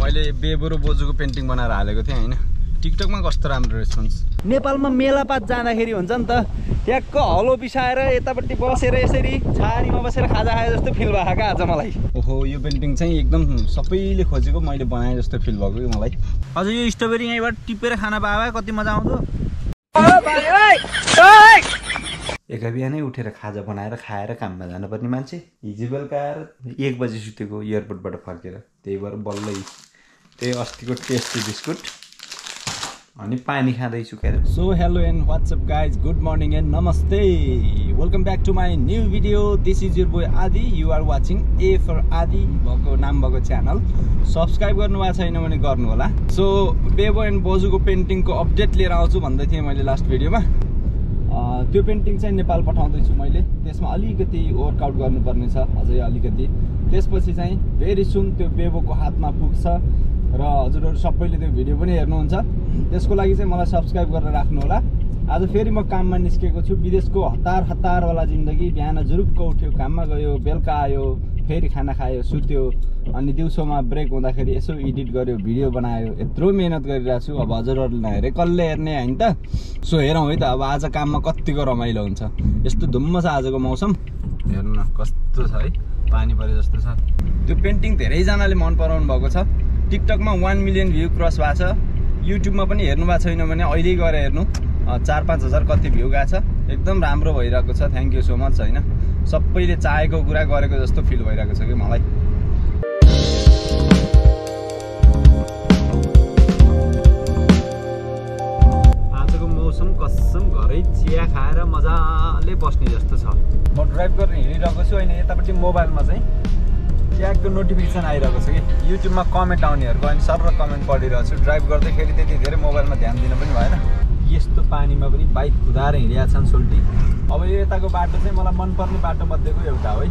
मैले बेबो र बोजूको पेन्टिङ बनाएर हालेको थिएँ हैन टिकटकमा कस्तो राम्रो रेस्पोन्स नेपालमा मेलापात जाँदाखेरि हुन्छ नि त ट्याक्क हलो बिसाएर यतापट्टि बसेर यसरी छारीमा बसेर खाजा खाए जस्तो फिल भएको क्या आज मलाई ओहो यो पेन्टिङ चाहिँ एकदम सबैले खोजेको मैले बनाए जस्तो फिल भएको कि मलाई अझ यो स्ट्रबेरी यहीँबाट टिपेर खाना पाए कति मजा आउँदो एका बिहानै उठेर खाजा बनाएर खाएर काममा जानुपर्ने मान्छे हिजो बेलुका आएर 1 बजी सुतेको एयरपोर्टबाट फर्केर त्यही भएर बल्लै त्यही अस्तिको टेस्टी बिस्कुट अनि पानी खाँदैछु के so hello and what's up guys good morning and नमस्ते welcome back to my new video this is your boy Adi you are watching A for Adi भएको नाम भएको च्यानल सब्सक्राइब गर्नुभएको छैन भने गर्नु होला सो बेबो एन्ड बोजूको पेन्टिङको अपडेट लिएर आउँछु भन्दै थिएँ मैले लास्ट भिडियोमा त्यो पेन्टिङ चाहिँ नेपाल पठाउँदैछु मैले त्यसमा अलिकति वर्कआउट गर्नुपर्ने छ अझै अलिकति त्यसपछि चाहिँ भेरी सुन त्यो बेबोको हातमा पुग्छ र हजुरहरू सबैले त्यो भिडियो पनि हेर्नुहुन्छ त्यसको लागि चाहिँ मलाई सब्सक्राइब गरेर राख्नु होला आज फेरि म काममा निस्केको छु विदेशको हतारवाला जिन्दगी बिहान जुरुक्क उठ्यो काममा गयो बेलुका आयो फेरि खाना खायो सुत्यो अनि दिउँसोमा ब्रेक हुँदाखेरि यसो एडिट गर्यो भिडियो बनायो यत्रो मेहनत गरिरहेको छु अब हजुरहरूले नहेरे कसले हेर्ने हैन त सो हेरौँ है त अब आज काममा कतिको रमाइलो हुन्छ यस्तो धुम्म छ आजको मौसम हेर्नु न कस्तो छ है पानी परे जस्तो छ त्यो पेन्टिङ धेरैजनाले मन पराउनु भएको छ टिकटकमा 1 मिलियन भ्यू क्रस भएको छ युट्युबमा पनि हेर्नु भएको छैन भने अहिले गएर हेर्नु 4-5 हजार कति भ्यू गएको छ एकदम राम्रो भइरहेको छ थ्याङ्क यू सो मच हैन सबैले चाहेको कुरा गरेको जस्तो फिल भइरहेको छ कि मलाई आजको मौसम कसम घरै चिया खाएर मजाले बस्ने जस्तो छ म ड्राइभ गर्न हिँडिरहेको छु होइन यतापट्टि मोबाइलमा चाहिँ ट्यागको नोटिफिकेसन आइरहेको छ कि युट्युबमा कमेन्ट आउनेहरूको अनि सर कमेन्ट पढिरहेको छु ड्राइभ गर्दैखेरि त्यति धेरै मोबाइलमा ध्यान दिन पनि भएन यस्तो पानीमा पनि बाइक कुदाएर हिँडिरहेको छन् सोल्टी अब यो यताको बाटो चाहिँ मलाई मनपर्ने बाटो मध्येको एउटा हो है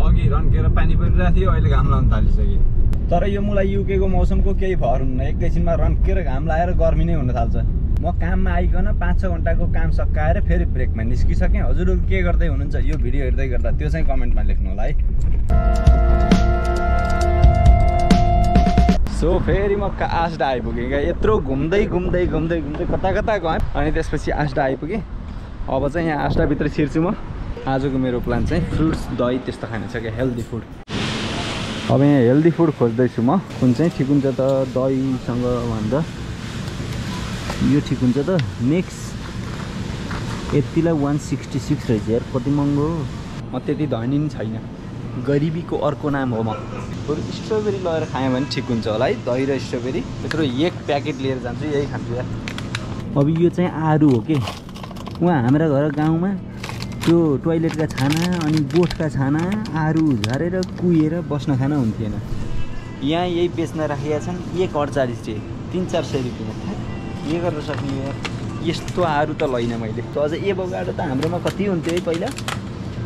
अघि रन्केर पानी परिरहेको थियो अहिले घाम लाउन थालिसक्यो तर यो मलाई युकेको मौसमको केही भर हुन्न एकैछिनमा रन्केर घाम लाएर गर्मी नै हुन थाल्छ म काममा आइकन 5-6 घन्टाको काम सकाएर फेरि ब्रेकमा निस्किसकेँ हजुरहरू के गर्दै हुनुहुन्छ यो भिडियो हेर्दै गर्दा त्यो चाहिँ कमेन्टमा लेख्नु होला है सो फेरि म आस्डा आइपुगेँ क्या यत्रो घुम्दै कता गएँ अनि त्यसपछि आस्डा आइपुगेँ अब चाहिँ यहाँ आस्डाभित्र छिर्छु म आजको मेरो प्लान चाहिँ फ्रुट्स दही त्यस्तो खाने छ क्या हेल्दी फुड अब यहाँ हेल्दी फुड खोज्दैछु म कुन चाहिँ ठिक हुन्छ त दहीसँग भन्दा यो ठिक हुन्छ त नेक्स्ट यतिलाई 166 रहेछ यार कति महँगो म त्यति धनी नि छैन गरिबीको अर्को नाम हो म बरु स्ट्रबेरी लगेर खाएँ भने ठिक हुन्छ होला है दही र स्ट्रबेरी यत्रो एक प्याकेट लिएर जान्छु यही खान्छु यार अब यो चाहिँ आरू हो कि उहाँ हाम्रा घर गाउँमा त्यो टोइलेटका छाना अनि बोटका छाना आरू झरेर कुहिएर बस्न खान हुन्थेन यहाँ यही बेच्न राखेका छन् 1.48 चाहिँ 300-400 रुपियाँ के गर्न सक्ने यार यस्तो आरू त लैन मैले त अझ एभोकाडो त हाम्रोमा कति हुन्थ्यो है पहिला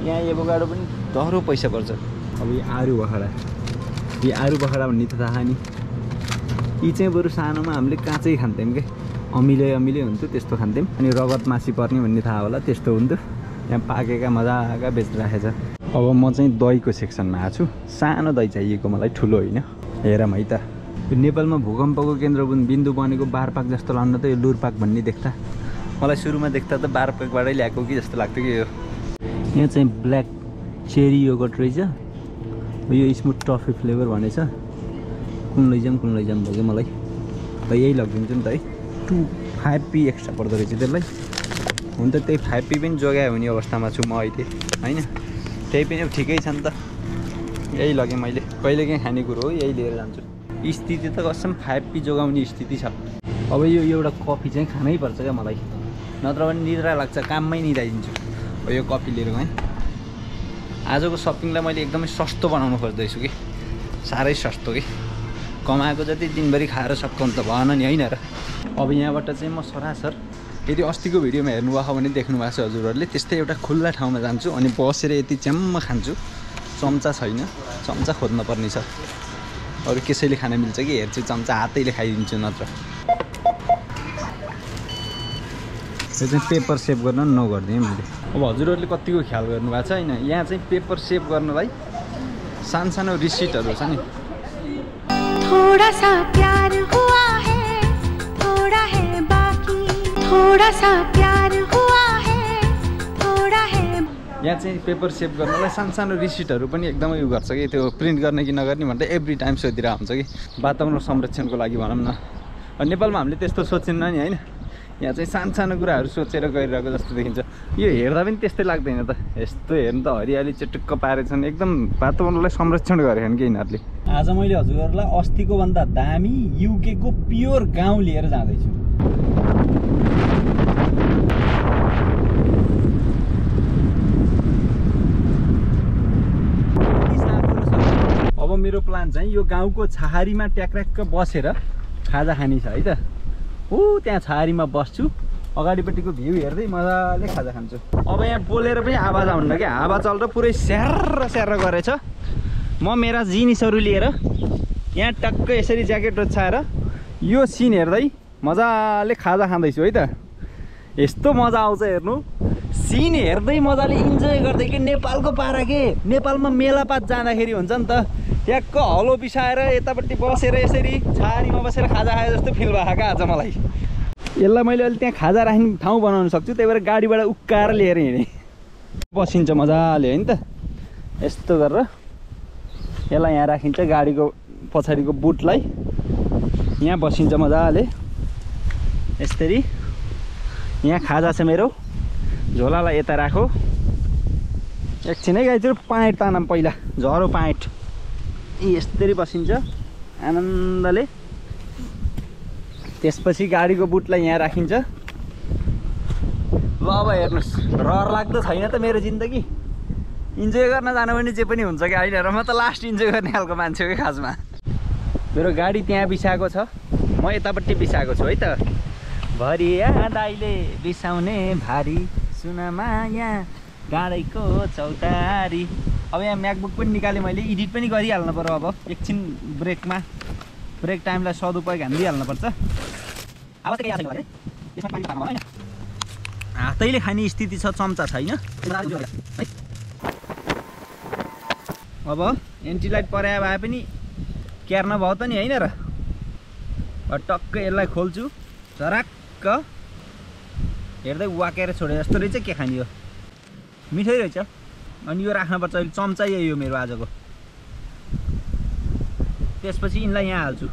यहाँ एभोकाडो पनि दह्रो पैसा पर्छ अब यो आरू बखडा भन्ने त थाहा नि यी चाहिँ बरु सानोमा हामीले काँचै खान्थ्यौँ के अमिले हुन्थ्यो त्यस्तो खान्थ्यौँ अनि रगत मासी पर्ने भन्ने थाहा होला त्यस्तो हुन्थ्यो यहाँ पाकेका मजाका बेचिराखेछ अब म चाहिँ दहीको सेक्सनमा आएको छु सानो दही चाहिएको मलाई ठुलो होइन हेरौँ है त यो नेपालमा भूकम्पको केन्द्रबिन्दु बनेको बारपाक जस्तो लाग्न त यो लुरपाक भन्ने देख्दा मलाई सुरुमा देख्दा त बारपाकबाटै ल्याएको कि जस्तो लाग्थ्यो कि यो यहाँ चाहिँ ब्ल्याक चेरी योगर्ट रहेछ यो स्मुथ टफी फ्लेभर भनेछ कुन लैजाउँ भयो मलाई त यही लगिदिन्छु नि त है 5p एक्स्ट्रा पर्दो रहेछ त्यसलाई हुन त त्यही 5p पनि जोगायो हुने अवस्थामा छु म अहिले होइन त्यही पनि अब ठिकै छ नि त यही लगेँ मैले कहिलेकाहीँ खानेकुरो हो यही लिएर जान्छु स्थिति त कसम 5p जोगाउने स्थिति छ अब यो एउटा कफी चाहिँ खानै पर्छ क्या मलाई नत्र पनि निद्रा लाग्छ काममै निदाइदिन्छु अब यो कफी लिएर गएँ आजको सपिङलाई मैले एकदमै सस्तो बनाउनु खोज्दैछु कि साह्रै सस्तो कि कमाएको जति दिनभरि खाएर सक्नु त भएन नि होइन र अब यहाँबाट चाहिँ म सरासर यदि अस्तिको भिडियोमा हेर्नुभएको भने देख्नु भएको छ हजुरहरूले त्यस्तै एउटा खुल्ला ठाउँमा जान्छु अनि बसेर यति च्याम्म खान्छु चम्चा छैन चम्चा खोज्न पर्ने छ अरू कसैले खान मिल्छ कि हेर्छु चम्चा हातैले खाइदिन्छु नत्र यो चाहिँ पेपर सेभ गर्न नो गरिदिएँ मैले। अब हजुरहरूले कतिको ख्याल गर्नुभएको छ होइन, यहाँ चाहिँ पेपर सेभ गर्नलाई सानो सानो रिसिटहरू छ नि। थोड़ा सा प्यार हुआ है, थोड़ा है बाकी, थोड़ा सा प्यार हुआ है, थोड़ा है। यहाँ चाहिँ पेपर सेभ गर्नलाई सानो सानो रिसिटहरू पनि एकदमै उयो गर्छ कि, त्यो प्रिन्ट गर्ने कि नगर्ने भनेर एभ्री टाइम सोधिरहेको हुन्छ कि, वातावरण संरक्षणको लागि भनौँ न। नेपालमा हामीले त्यस्तो सोचिन्न नि होइन, यहाँ चाहिँ सानो सानो कुराहरू सोचेर गरिरहेको जस्तो देखिन्छ। यो हेर्दा पनि त्यस्तै लाग्दैन त, यस्तो हेर्नु त हरियाली चटुक्क पारेछन्, एकदम वातावरणलाई संरक्षण गरेछन् कि यिनीहरूले। आज मैले हजुरहरूलाई अस्तिको भन्दा दामी युकेको प्योर गाउँ लिएर जाँदैछु। अब मेरो प्लान चाहिँ यो गाउँको छहारीमा ट्याक्राक्क बसेर खाजा खानी छ है त। त्यहाँ छहारीमा बस्छु, अगाडिपट्टिको भ्यू हेर्दै मजाले खाजा खान्छु। अब यहाँ बोलेर पनि आवाज आउन्न क्या, हावा चल्दा पुरै स्याहार स्याहार गरेछ। म मेरा जिनिसहरू लिएर यहाँ टक्क यसरी ज्याकेट ओछ्याएर यो सिन हेर्दै मजाले खाजा खाँदैछु है त। यस्तो मजा आउँछ हेर्नु, सिन हेर्दै मजाले इन्जोय गर्दै कि नेपालको पारा के। नेपालमा मेलापात जाँदाखेरि हुन्छ नि त, ट्याक्क हलो बिसाएर यतापट्टि बसेर यसरी छहारीमा बसेर खाजा खाए जस्तो फिल भएको क्या आज मलाई। यसलाई मैले अहिले त्यहाँ खाजा राख्ने ठाउँ बनाउन सक्छु, त्यही भएर गाडीबाट उक्काएर लिएर हिँडेँ। बसिन्छ मजाले होइन त, यस्तो गरेर यसलाई यहाँ राखिन्छ, गाडीको पछाडिको बुटलाई यहाँ बसिन्छ मजाले यसरी। यहाँ खाजा छ मेरो, झोलालाई यता राखो, एकछिनै गाइतिर पाइट तानम पहिला, झरो पाइट यसरी बसिन्छ आनन्दले। त्यसपछि गाडीको बुटलाई यहाँ राखिन्छ। ल अब हेर्नुहोस्, रहर लाग्दो छैन त मेरो जिन्दगी, इन्जोय गर्न जानु भने जे पनि हुन्छ क्या होइन र। म त लास्ट इन्जोय गर्ने खालको मान्छे हो कि खासमा। मेरो गाडी त्यहाँ बिसाएको छ, म यतापट्टि बिसाएको छु है त। भरिया दाइले बिसाउने भारी, सुनमाया गाडीको चौतारी। अब यहाँ म्याकबुक पनि निकालेँ मैले, एडिट पनि गरिहाल्नु पर्यो। अब एकछिन ब्रेकमा, ब्रेक टाइमलाई सदुपयोग हालिदिइहाल्नुपर्छ। अब चाहिँ हातैले खाने स्थिति छ, चम्चा छैन। अब एन्टी लाइट पराए भए पनि क्यार्न भयो त नि होइन र। टक्क यसलाई खोल्छु, झराक्क हेर्दै वाकेर छोडे जस्तो रहेछ। के खाने हो, मिठै रहेछ। अनि यो राख्नुपर्छ, अहिले चम्चा यही हो मेरो आजको। त्यसपछि यिनलाई यहाँ हाल्छु।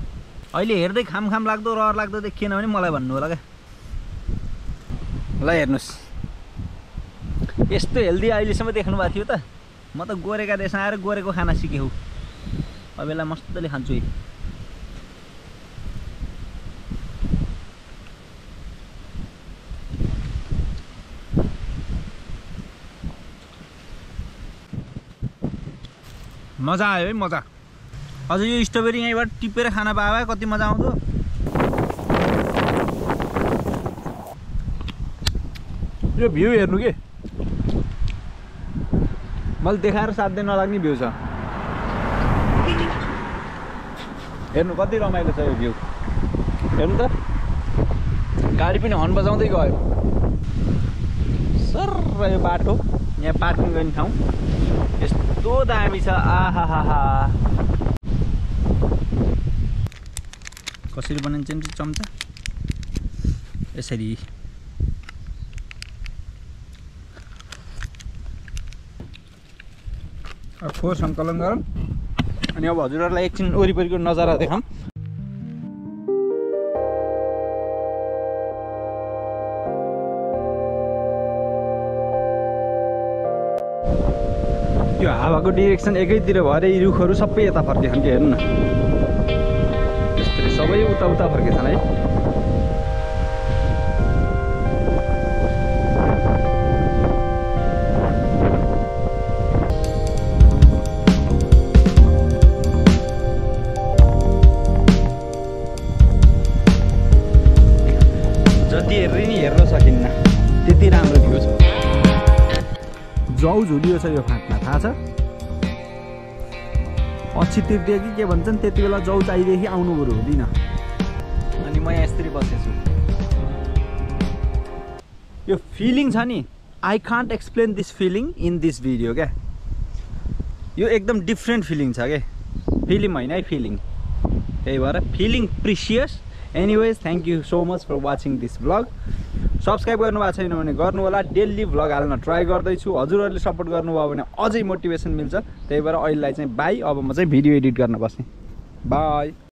अहिले हेर्दै खाम लाग्दो रहर लाग्दो देखिएन भने मलाई भन्नु होला क्या। ल हेर्नुहोस्, यस्तो हेल्दी अहिलेसम्म देख्नु भएको थियो त। म त गोरेका देशमा आएर गोरेको खाना सिकेँ। अब यसलाई मस्तले खान्छु। मजा आयो है, मजा। अझ यो स्ट्रबेरी यहीँबाट टिपेर खाना पाए कति मजा आउँदो। यो भ्यू हेर्नु के, मैले देखाएर साध्य नलाग्ने भ्यू छ। हेर्नु कति रमाइलो छ यो भ्यू, हेर्नु त। गाडी पनि हर्न बजाउँदै गयो सर। यो बाटो, यहाँ पार्किङ गर्ने ठाउँ यस्तो दामी छ। आहाहा, कसरी बनाइन्छ नि चम्चा, यसरी। फोहोर सङ्कलन गरौँ। अनि अब हजुरहरूलाई एकछिन वरिपरिको नजारा देखाऊँ। यो हावाको डिरेक्सन एकैतिर भएर यी रुखहरू सबै यता फर्केछन् कि, हेर्नु न। यस्तै सबै उता फर्केछन् है। जति हेर्न सकिन्न त्यति राम्रो भ्यू छ। जाउ झुलियो छ यो फाँटमा, थाहा छ। अक्षय तृतीया कि के भन्छन्, त्यति बेला जाउ चाहिदेखि आउनु बरु हुँदिन। अनि म यहाँ यसरी बसेछु। यो फिलिङ छ नि I can't explain this feeling in this video क्या यो एकदम डिफ्रेन्ट फिलिङ छ क्या फिल्म होइन है फिलिङ त्यही भएर feeling precious anyways thank you so much for watching this vlog subscribe गर्नुभएको छैन भने गर्नु होला डेली भ्लग हाल्न ट्राई गर्दैछु हजुरहरूले सपोर्ट गर्नुभयो भने अझै मोटिभेसन मिल्छ त्यही भएर अहिलेलाई चाहिँ बाई अब म चाहिँ भिडियो एडिट गर्न बस्ने बाई